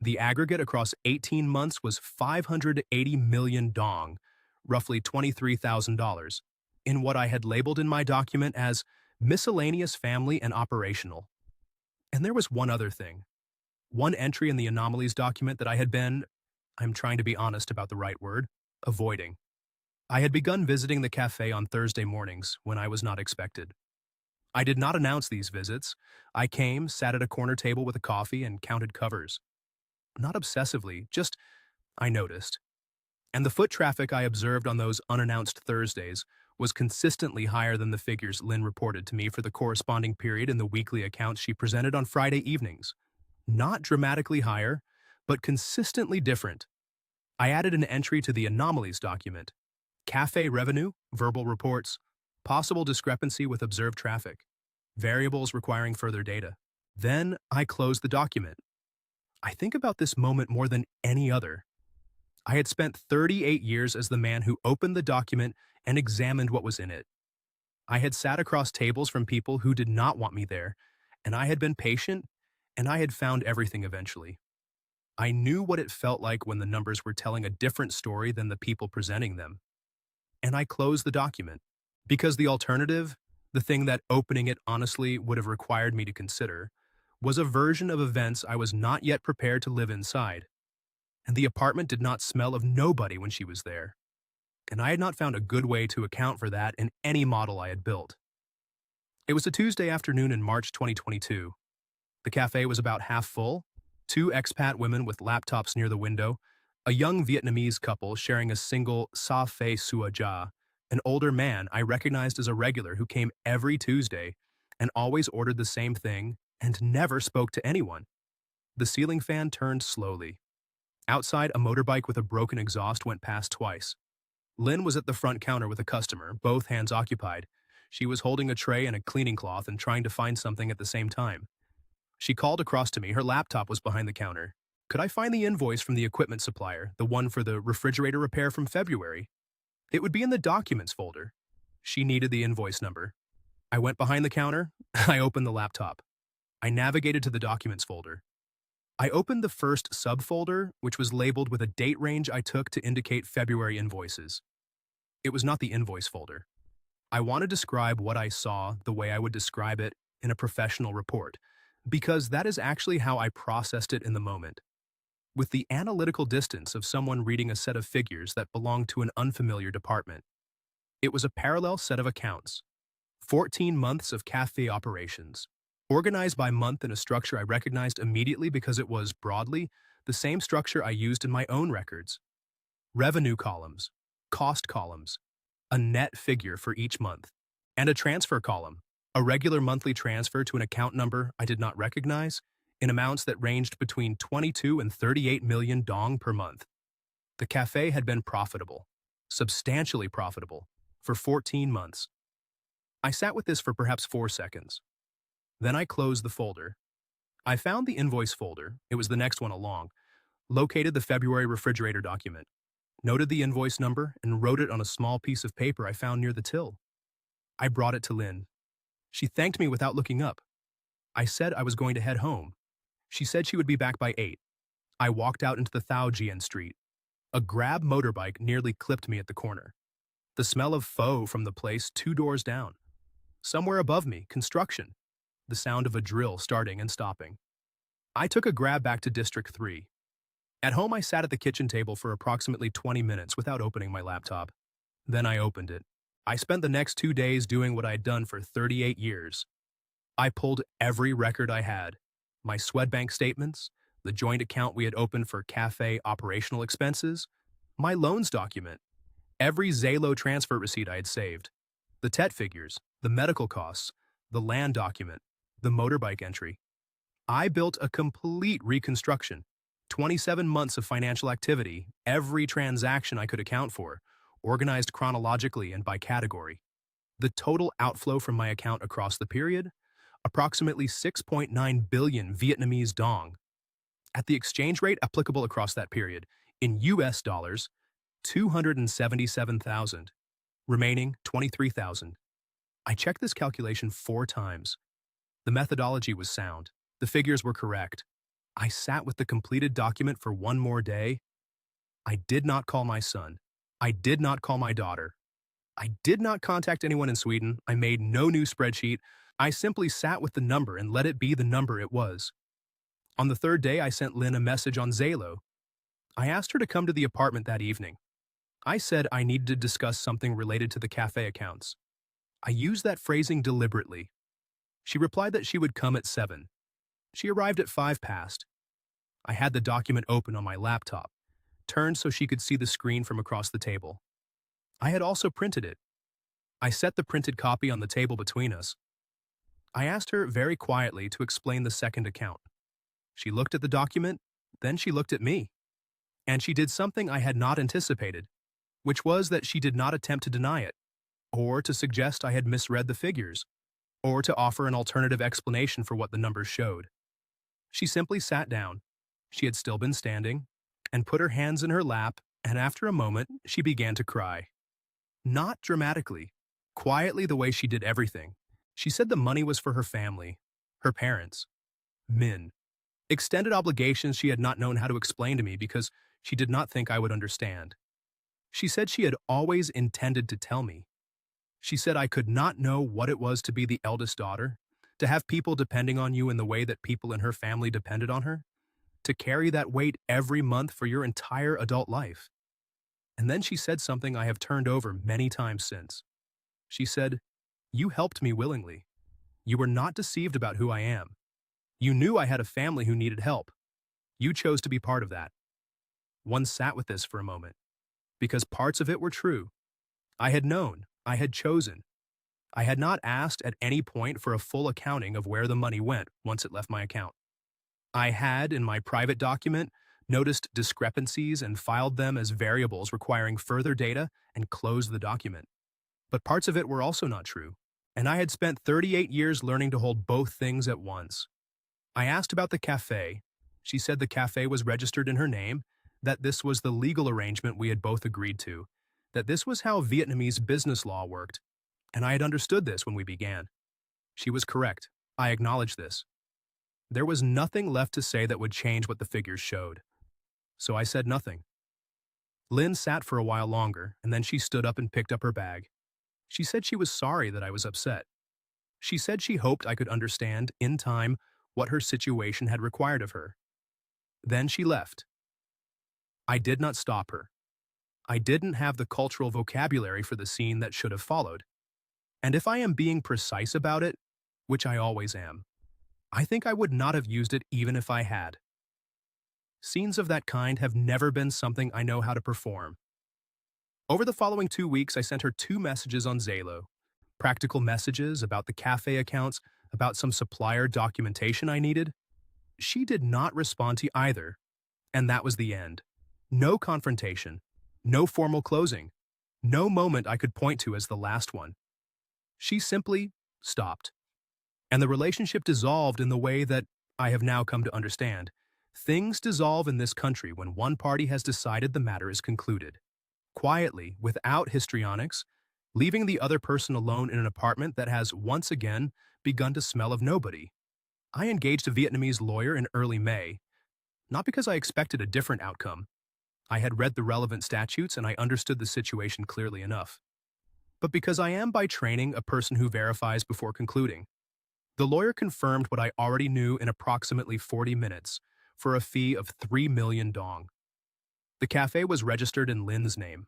The aggregate across 18 months was 580 million dong, roughly $23,000, in what I had labeled in my document as miscellaneous family and operational. And there was one other thing. One entry in the anomalies document that I had been, I'm trying to be honest about the right word, avoiding. I had begun visiting the cafe on Thursday mornings when I was not expected. I did not announce these visits. I came, sat at a corner table with a coffee, and counted covers. Not obsessively, just I noticed. And the foot traffic I observed on those unannounced Thursdays was consistently higher than the figures Lynn reported to me for the corresponding period in the weekly accounts she presented on Friday evenings. Not dramatically higher, but consistently different. I added an entry to the anomalies document. Cafe revenue, verbal reports, possible discrepancy with observed traffic, variables requiring further data. Then I closed the document. I think about this moment more than any other. I had spent 38 years as the man who opened the document and examined what was in it. I had sat across tables from people who did not want me there, and I had been patient, and I had found everything eventually. I knew what it felt like when the numbers were telling a different story than the people presenting them. And I closed the document, because the alternative, the thing that opening it honestly would have required me to consider, was a version of events I was not yet prepared to live inside. And the apartment did not smell of nobody when she was there. and I had not found a good way to account for that in any model I had built. It was a Tuesday afternoon in March 2022. The cafe was about half full, two expat women with laptops near the window, a young Vietnamese couple sharing a single sa phê sua ja, an older man I recognized as a regular who came every Tuesday and always ordered the same thing and never spoke to anyone. The ceiling fan turned slowly. Outside, a motorbike with a broken exhaust went past twice. Lynn was at the front counter with a customer, both hands occupied. She was holding a tray and a cleaning cloth and trying to find something at the same time. She called across to me. Her laptop was behind the counter. Could I find the invoice from the equipment supplier, the one for the refrigerator repair from February? It would be in the documents folder. She needed the invoice number. I went behind the counter. I opened the laptop. I navigated to the documents folder. I opened the first subfolder, which was labeled with a date range I took to indicate February invoices. It was not the invoice folder. I want to describe what I saw the way I would describe it in a professional report, because that is actually how I processed it in the moment. With the analytical distance of someone reading a set of figures that belonged to an unfamiliar department. It was a parallel set of accounts. 14 months of cafe operations, organized by month in a structure I recognized immediately because it was, broadly, the same structure I used in my own records. Revenue columns, cost columns, a net figure for each month, and a transfer column, a regular monthly transfer to an account number I did not recognize, in amounts that ranged between 22 and 38 million dong per month. The cafe had been profitable, substantially profitable, for 14 months. I sat with this for perhaps 4 seconds. Then I closed the folder. I found the invoice folder, it was the next one along, located the February refrigerator document, noted the invoice number, and wrote it on a small piece of paper I found near the till. I brought it to Lynn. She thanked me without looking up. I said I was going to head home. She said she would be back by 8. I walked out into the Thao Gian Street. A Grab motorbike nearly clipped me at the corner. The smell of pho from the place 2 doors down. Somewhere above me, construction. The sound of a drill starting and stopping. I took a Grab back to District 3. At home, I sat at the kitchen table for approximately 20 minutes without opening my laptop. Then I opened it. I spent the next 2 days doing what I'd done for 38 years. I pulled every record I had. My Swedbank statements, the joint account we had opened for cafe operational expenses, my loans document, every Zalo transfer receipt I had saved, the TET figures, the medical costs, the land document, the motorbike entry. I built a complete reconstruction, 27 months of financial activity, every transaction I could account for, organized chronologically and by category. The total outflow from my account across the period, approximately 6.9 billion Vietnamese dong. At the exchange rate applicable across that period, in US dollars, 277,000, remaining 23,000. I checked this calculation 4 times. The methodology was sound. The figures were correct. I sat with the completed document for 1 more day. I did not call my son. I did not call my daughter. I did not contact anyone in Sweden. I made no new spreadsheet. I simply sat with the number and let it be the number it was. On the 3rd day, I sent Lynn a message on Zalo. I asked her to come to the apartment that evening. I said I needed to discuss something related to the cafe accounts. I used that phrasing deliberately. She replied that she would come at 7. She arrived at 5 past. I had the document open on my laptop, turned so she could see the screen from across the table. I had also printed it. I set the printed copy on the table between us. I asked her very quietly to explain the second account. She looked at the document, then she looked at me. And she did something I had not anticipated, which was that she did not attempt to deny it, or to suggest I had misread the figures, or to offer an alternative explanation for what the numbers showed. She simply sat down. She had still been standing, and put her hands in her lap, and after a moment, she began to cry. Not dramatically, quietly the way she did everything. She said the money was for her family, her parents, Min. Extended obligations she had not known how to explain to me because she did not think I would understand. She said she had always intended to tell me. She said I could not know what it was to be the eldest daughter, to have people depending on you in the way that people in her family depended on her, to carry that weight every month for your entire adult life. And then she said something I have turned over many times since. She said, "You helped me willingly. You were not deceived about who I am. You knew I had a family who needed help. You chose to be part of that." One sat with this for a moment, because parts of it were true. I had known, I had chosen. I had not asked at any point for a full accounting of where the money went once it left my account. I had, in my private document, noticed discrepancies and filed them as variables requiring further data and closed the document. But parts of it were also not true, and I had spent 38 years learning to hold both things at once. I asked about the cafe. She said the cafe was registered in her name, that this was the legal arrangement we had both agreed to, that this was how Vietnamese business law worked, and I had understood this when we began. She was correct. I acknowledged this. There was nothing left to say that would change what the figures showed. So I said nothing. Lynn sat for a while longer, and then she stood up and picked up her bag. She said she was sorry that I was upset. She said she hoped I could understand, in time, what her situation had required of her. Then she left. I did not stop her. I didn't have the cultural vocabulary for the scene that should have followed. And if I am being precise about it, which I always am, I think I would not have used it even if I had. Scenes of that kind have never been something I know how to perform. Over the following 2 weeks, I sent her 2 messages on Zalo. Practical messages about the cafe accounts, about some supplier documentation I needed. She did not respond to either, and that was the end. No confrontation, no formal closing, no moment I could point to as the last one. She simply stopped. And the relationship dissolved in the way that I have now come to understand. Things dissolve in this country when one party has decided the matter is concluded. Quietly, without histrionics, leaving the other person alone in an apartment that has once again begun to smell of nobody. I engaged a Vietnamese lawyer in early May, not because I expected a different outcome. I had read the relevant statutes and I understood the situation clearly enough. But because I am by training a person who verifies before concluding. The lawyer confirmed what I already knew in approximately 40 minutes for a fee of 3 million dong. The cafe was registered in Lin's name.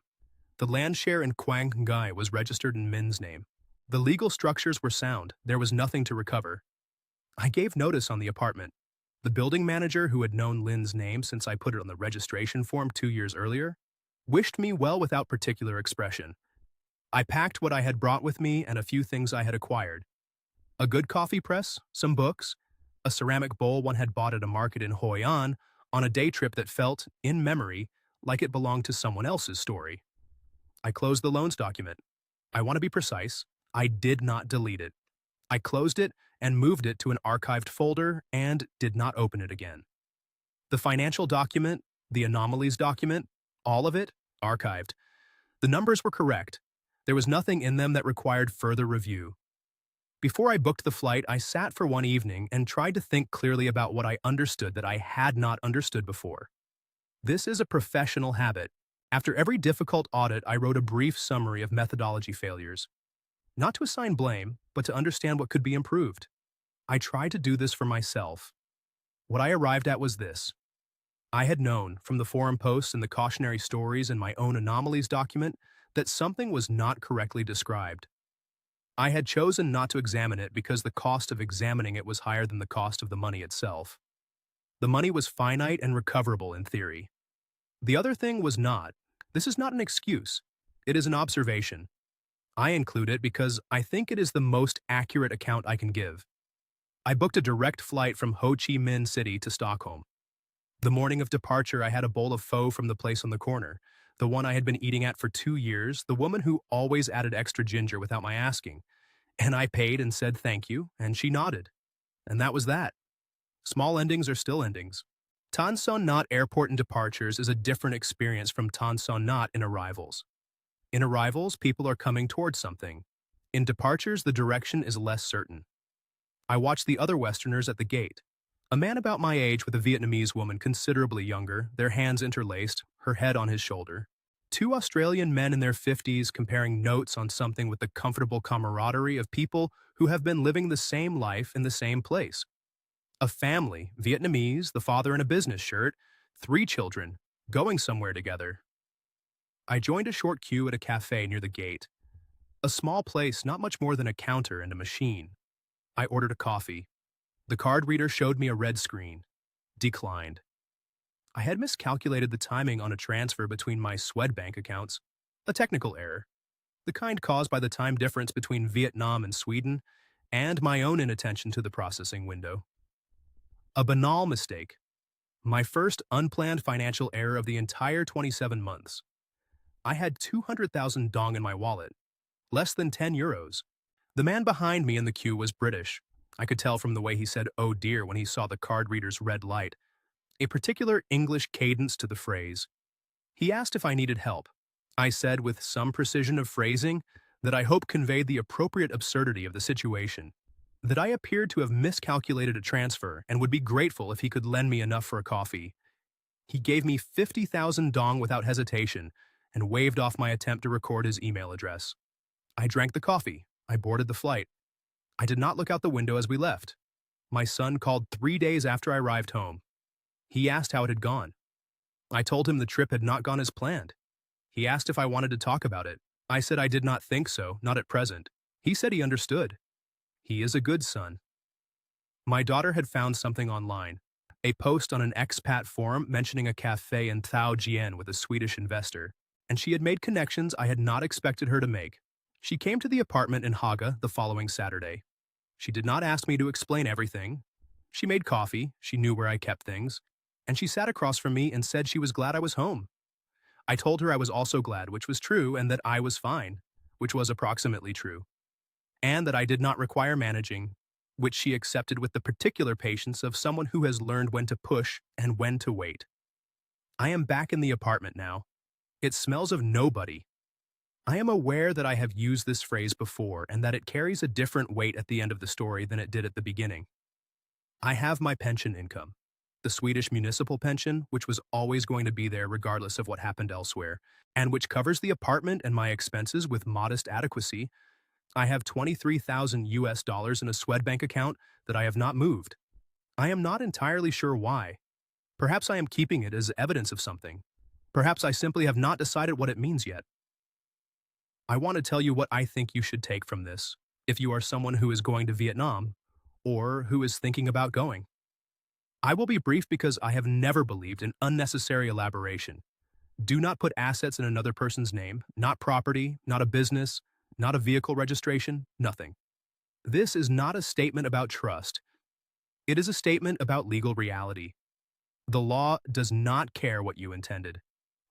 The land share in Quang Ngai was registered in Min's name. The legal structures were sound. There was nothing to recover. I gave notice on the apartment. The building manager, who had known Lin's name since I put it on the registration form 2 years earlier, wished me well without particular expression. I packed what I had brought with me and a few things I had acquired. A good coffee press, some books, a ceramic bowl one had bought at a market in Hoi An on a day trip that felt, in memory, like it belonged to someone else's story. I closed the loans document. I want to be precise, I did not delete it. I closed it and moved it to an archived folder and did not open it again. The financial document, the anomalies document, all of it, archived. The numbers were correct. There was nothing in them that required further review. Before I booked the flight, I sat for one evening and tried to think clearly about what I understood that I had not understood before. This is a professional habit. After every difficult audit, I wrote a brief summary of methodology failures. Not to assign blame, but to understand what could be improved. I tried to do this for myself. What I arrived at was this. I had known, from the forum posts and the cautionary stories in my own anomalies document, that something was not correctly described. I had chosen not to examine it because the cost of examining it was higher than the cost of the money itself. The money was finite and recoverable in theory. The other thing was not. This is not an excuse. It is an observation. I include it because I think it is the most accurate account I can give. I booked a direct flight from Ho-Chi-Minh City to Stockholm. The morning of departure, I had a bowl of pho from the place on the corner, the one I had been eating at for 2 years, the woman who always added extra ginger without my asking. And I paid and said thank you, and she nodded. And that was that. Small endings are still endings. Tan Son Nhut Airport in departures is a different experience from Tan Son Nhut in arrivals. In arrivals, people are coming towards something. In departures, the direction is less certain. I watched the other Westerners at the gate. A man about my age with a Vietnamese woman considerably younger, their hands interlaced, her head on his shoulder. 2 Australian men in their 50s comparing notes on something with the comfortable camaraderie of people who have been living the same life in the same place. A family, Vietnamese, the father in a business shirt, 3 children, going somewhere together. I joined a short queue at a cafe near the gate. A small place, not much more than a counter and a machine. I ordered a coffee. The card reader showed me a red screen. Declined. I had miscalculated the timing on a transfer between my Swedbank accounts. A technical error. The kind caused by the time difference between Vietnam and Sweden, and my own inattention to the processing window. A banal mistake. My first unplanned financial error of the entire 27 months. I had 200,000 dong in my wallet. Less than 10 euros. The man behind me in the queue was British. I could tell from the way he said "oh dear" when he saw the card reader's red light. A particular English cadence to the phrase. He asked if I needed help. I said with some precision of phrasing that I hope conveyed the appropriate absurdity of the situation, that I appeared to have miscalculated a transfer and would be grateful if he could lend me enough for a coffee. He gave me 50,000 dong without hesitation and waved off my attempt to record his email address. I drank the coffee. I boarded the flight. I did not look out the window as we left. My son called 3 days after I arrived home. He asked how it had gone. I told him the trip had not gone as planned. He asked if I wanted to talk about it. I said I did not think so, not at present. He said he understood. He is a good son. My daughter had found something online, a post on an expat forum mentioning a cafe in Thao Jien with a Swedish investor, and she had made connections I had not expected her to make. She came to the apartment in Haga the following Saturday. She did not ask me to explain everything. She made coffee, she knew where I kept things, and she sat across from me and said she was glad I was home. I told her I was also glad, which was true, and that I was fine, which was approximately true, and that I did not require managing, which she accepted with the particular patience of someone who has learned when to push and when to wait. I am back in the apartment now. It smells of nobody. I am aware that I have used this phrase before and that it carries a different weight at the end of the story than it did at the beginning. I have my pension income. The Swedish municipal pension, which was always going to be there regardless of what happened elsewhere, and which covers the apartment and my expenses with modest adequacy. I have 23,000 US dollars in a Swedbank account that I have not moved. I am not entirely sure why. Perhaps I am keeping it as evidence of something. Perhaps I simply have not decided what it means yet. I want to tell you what I think you should take from this, if you are someone who is going to Vietnam, or who is thinking about going. I will be brief because I have never believed in unnecessary elaboration. Do not put assets in another person's name, not property, not a business, not a vehicle registration, nothing. This is not a statement about trust. It is a statement about legal reality. The law does not care what you intended.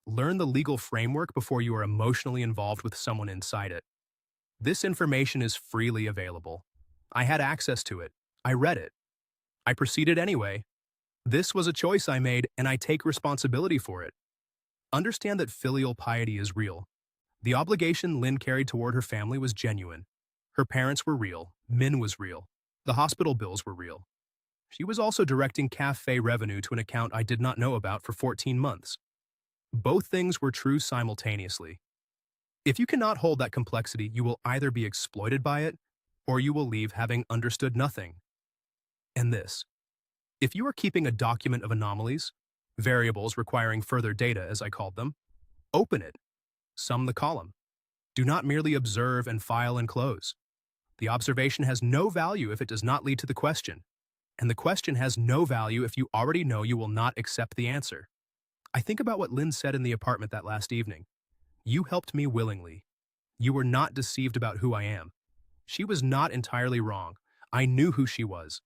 Learn the legal framework before you are emotionally involved with someone inside it. This information is freely available. I had access to it. I read it. I proceeded anyway. This was a choice I made, and I take responsibility for it. Understand that filial piety is real. The obligation Lynn carried toward her family was genuine. Her parents were real. Min was real. The hospital bills were real. She was also directing cafe revenue to an account I did not know about for 14 months. Both things were true simultaneously. If you cannot hold that complexity, you will either be exploited by it, or you will leave having understood nothing. And this. If you are keeping a document of anomalies, variables requiring further data as I called them, open it. Sum the column. Do not merely observe and file and close. The observation has no value if it does not lead to the question, and the question has no value if you already know you will not accept the answer. I think about what Lynn said in the apartment that last evening. You helped me willingly. You were not deceived about who I am. She was not entirely wrong. I knew who she was.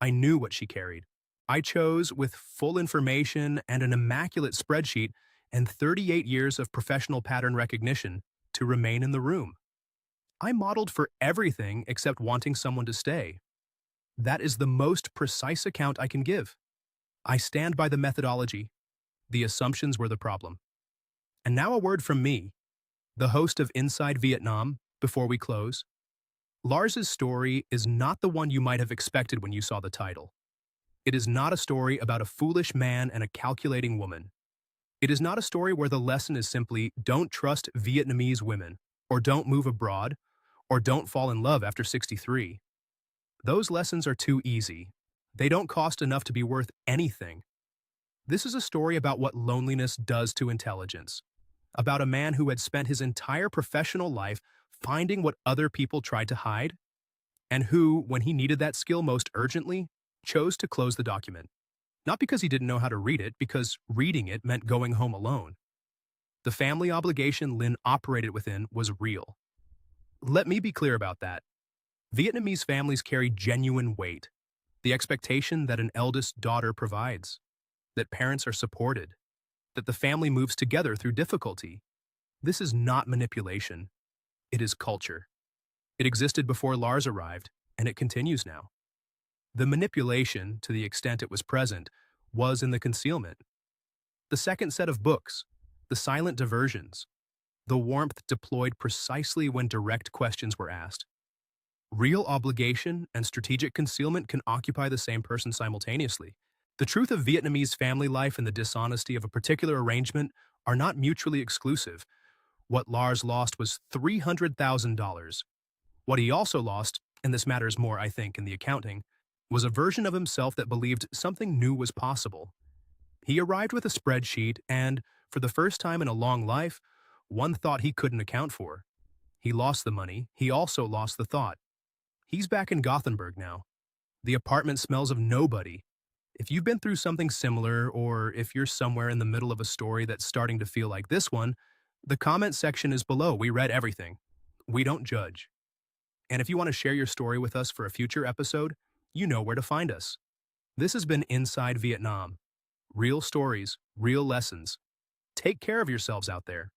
I knew what she carried. I chose, with full information and an immaculate spreadsheet and 38 years of professional pattern recognition, to remain in the room. I modeled for everything except wanting someone to stay. That is the most precise account I can give. I stand by the methodology. The assumptions were the problem. And now a word from me, the host of Inside Vietnam, before we close. Lars's story is not the one you might have expected when you saw the title. It is not a story about a foolish man and a calculating woman. It is not a story where the lesson is simply don't trust Vietnamese women, or don't move abroad, or don't fall in love after 63. Those lessons are too easy. They don't cost enough to be worth anything. This is a story about what loneliness does to intelligence. about a man who had spent his entire professional life finding what other people tried to hide, and who, when he needed that skill most urgently, chose to close the document. Not because he didn't know how to read it, because reading it meant going home alone. The family obligation Lin operated within was real. Let me be clear about that. Vietnamese families carry genuine weight. The expectation that an eldest daughter provides, that parents are supported, that the family moves together through difficulty. This is not manipulation. It is culture. It existed before Lars arrived, and it continues now. The manipulation, to the extent it was present, was in the concealment. The second set of books, the silent diversions, the warmth deployed precisely when direct questions were asked. Real obligation and strategic concealment can occupy the same person simultaneously. The truth of Vietnamese family life and the dishonesty of a particular arrangement are not mutually exclusive. What Lars lost was $300,000. What he also lost, and this matters more, I think, in the accounting, was a version of himself that believed something new was possible. He arrived with a spreadsheet and, for the first time in a long life, one thought he couldn't account for. He lost the money, he also lost the thought. He's back in Gothenburg now. The apartment smells of nobody. If you've been through something similar, or if you're somewhere in the middle of a story that's starting to feel like this one, the comment section is below. We read everything. We don't judge. And if you want to share your story with us for a future episode, you know where to find us. This has been Inside Vietnam. Real stories, real lessons. Take care of yourselves out there.